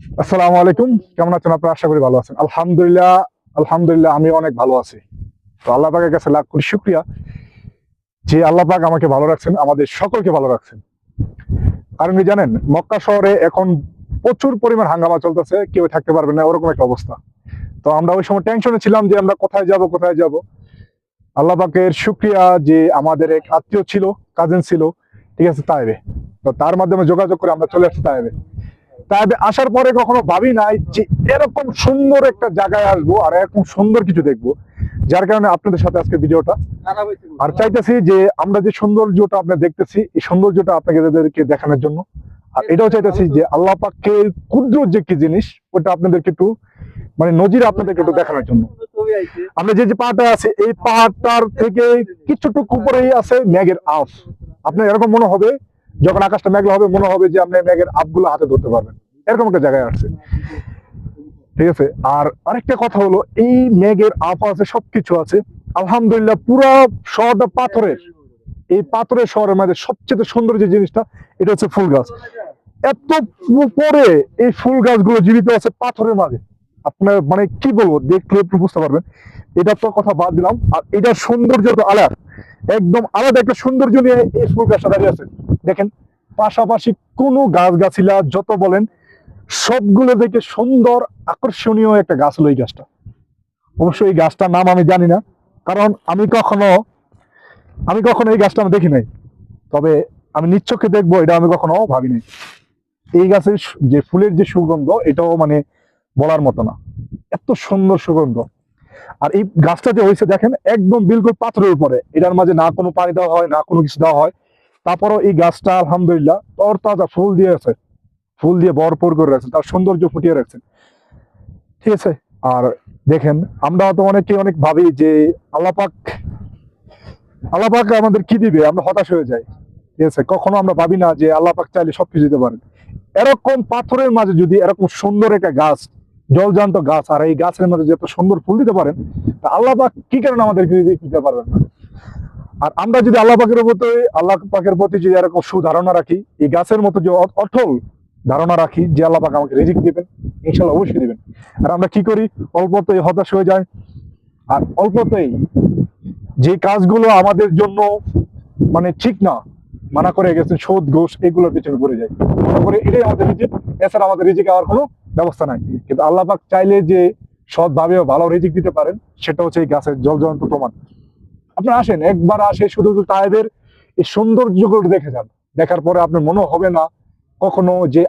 আসসালামু আলাইকুম। কেমন আছেন আপনারা? আশা করি ভালো আছেন। আলহামদুলিল্লাহ, আলহামদুলিল্লাহ আমি অনেক ভালো আছি। তো আল্লাহ পাকের কাছে লাখ কোটি শুকরিয়া যে আল্লাহ পাক আমাকে ভালো রাখছেন, আমাদের সকলকে ভালো রাখছেন। কারণ কি জানেন? মক্কা শহরে এখন প্রচুর পরিমাণ হাঙ্গামা চলতেছে। কেউ থাকতে পারবে না ওরকম একটা অবস্থা। তো আমরা ওই সময় টেনশনে ছিলাম যে আমরা কোথায় যাব, কোথায় যাব? আল্লাহ পাকের শুকরিয়া যে আমাদের এক আত্মীয় ছিল, কাজিন ছিল, ঠিক আছে? তায়েবে। তো তার মাধ্যমে যোগাযোগ করে আমরা চলে আসছি তায়েবে। তাই আসার পরে কখনো ভাবি নাই যে এরকম সুন্দর একটা জায়গায় আসবো আর এরকম সুন্দর কিছু দেখবো, যার কারণে আপনাদের সাথে আজকে ভিডিওটা। আর চাইতেছি যে আমরা যে সৌন্দর্যটা আপনি দেখতেছি এই সৌন্দর্যটা আপনাদেরকে দেখানোর জন্য। আর এটাও চাইতেছি যে আল্লাহ পাকের কুদরত যে কি জিনিস ওটা আপনাদেরকে একটু মানে নজির আপনাদেরকে একটু দেখানোর জন্য। আমরা যে যে পাহাড়টা আছে এই পাহাড়টার থেকে কিছুটুকু উপরেই আছে মেঘের আঁশ। আপনার এরকম মনে হবে যখন আকাশটা মেঘলা হবে মনে হবে যে আপনি মেঘের আপগুলো হাতে ধরতে পারবেন, এরকম একটা জায়গায় আসছে। ঠিক আছে। আর আরেকটা কথা হলো এই মেঘের আপ আছে, সবকিছু আছে। আলহামদুলিল্লাহ পুরো শহরটা পাথরের। এই পাথরের শহরের মধ্যে সবচেয়ে সুন্দর যে জিনিসটা এটা হচ্ছে ফুল গাছ। এত পরে এই ফুল গাছগুলো জীবিত আছে পাথরের মাঝে। আপনার মানে কি বলবো, দেখলে একটু বুঝতে পারবেন। এটা তো কথা বাদ দিলাম, আর এটার সৌন্দর্য তো আলাদা, একদম আলাদা একটা সৌন্দর্য নিয়ে এই ফুল গাছটা দাঁড়িয়ে আছে। দেখেন পাশাপাশি কোনো গাছ গাছিলা যত বলেন সবগুলো দেখে সুন্দর আকর্ষণীয় একটা গাছ হলো এই গাছটা। অবশ্যই এই গাছটার নাম আমি জানি না, কারণ আমি কখনো এই গাছটা আমি দেখি নাই। তবে আমি নিচ্চোখে দেখবো এটা আমি কখনো ভাবি নাই। এই গাছের যে ফুলের যে সুগন্ধ এটাও মানে বলার মতো না, এত সুন্দর সুগন্ধ। আর এই গাছটা যে হয়েছে দেখেন একদম বিলকুল পাথরের উপরে, এটার মাঝে না কোনো পানি দেওয়া হয় না কোনো কিছু দেওয়া হয়। তারপরও এই গাছটা আলহামদুলিল্লাহ তরতাজা ফুল দিয়ে আছে, ফুল দিয়ে ভরপুর করে রাখছে, তার সৌন্দর্য ফুটিয়ে রাখছে। ঠিক আছে। আর দেখেন আমরা তো অনেকে অনেক ভাবি যে আল্লাপাক আল্লাপাক আমাদের কি দিবে, আমরা হতাশ হয়ে যাই। ঠিক আছে, কখনো আমরা ভাবি না যে আল্লাপাক চাইলে সবকিছু দিতে পারেন। এরকম পাথরের মাঝে যদি এরকম সুন্দর একটা গাছ, জলজান্ত গাছ, আর এই গাছের মাঝে যে এত সুন্দর ফুল দিতে পারেন, তা আল্লাপাক কি কারণে আমাদেরকে দিতে পারবেন না? আর আমরা যদি আল্লাহ পাকের প্রতি যদি এরকম সুধারণা রাখি, এই গাছের মতো যে অটল ধারণা রাখি যে আল্লাহ পাক আমাকে রিজিক দিবেন, ইনশাল্লাহ অবশ্যই দিবেন। আর আমরা কি করি, অল্পতেই হতাশ হয়ে যায়। আর অল্পতেই যে কাজগুলো আমাদের জন্য মানে ঠিক না, মানা করে গেছেন সুদ ঘুষ এগুলোর পিছনে পড়ে যায়, মনে করে এটাই আমাদের রিজিক, এছাড়া আমাদের রিজিক আর কোনো ব্যবস্থা নাই। কিন্তু আল্লাহ পাক চাইলে যে সৎভাবে ভালো রিজিক দিতে পারেন, সেটা হচ্ছে এই গাছের জলজন্ত প্রমাণ। আপনারা আসেন, একবার আসে শুধু তাদের এই সৌন্দর্যগুলো দেখে যান। দেখার পরে আপনার মনে হবে না কখনো যে